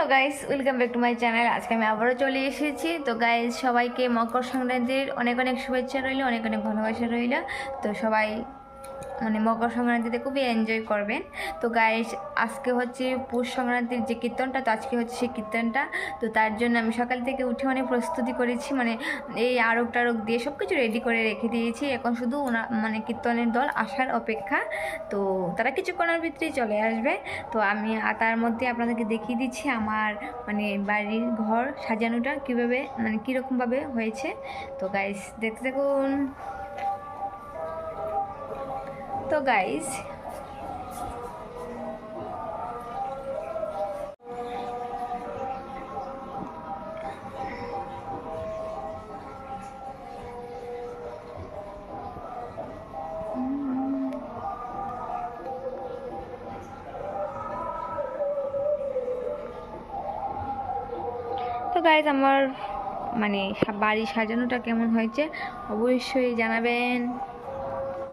Hello guys, welcome back to my channel. আজকে আমি আবারও চলে এসেছি। তো গাইস, সবাইকে মকর সংক্রান্তির অনেক অনেক শুভেচ্ছা রইল, অনেক অনেক ভালোবাসা রইল। তো সবাই মকর সংক্রান্তিতে খুবই এনজয় করবেন। তো গাইস, আজকে হচ্ছে পৌষ সংক্রান্তির যে কীর্তনটা, তো আজকে হচ্ছে সেই কীর্তনটা। তো তার জন্য আমি সকাল থেকে উঠে অনেক প্রস্তুতি করেছি, এই আরক টারক দিয়ে সব কিছু রেডি করে রেখে দিয়েছি। এখন শুধু কীর্তনের দল আসার অপেক্ষা। তো তারা কিছুক্ষণের ভিতরেই চলে আসবে। তো আমি তার মধ্যে আপনাদেরকে দেখিয়ে দিচ্ছি আমার বাড়ির ঘর সাজানোটা কীভাবে কীরকমভাবে হয়েছে। তো গাইস, দেখতে দেখুন। তো গাইস, আমার বাড়ি সাজানোটা কেমন হয়েছে অবশ্যই জানাবেন।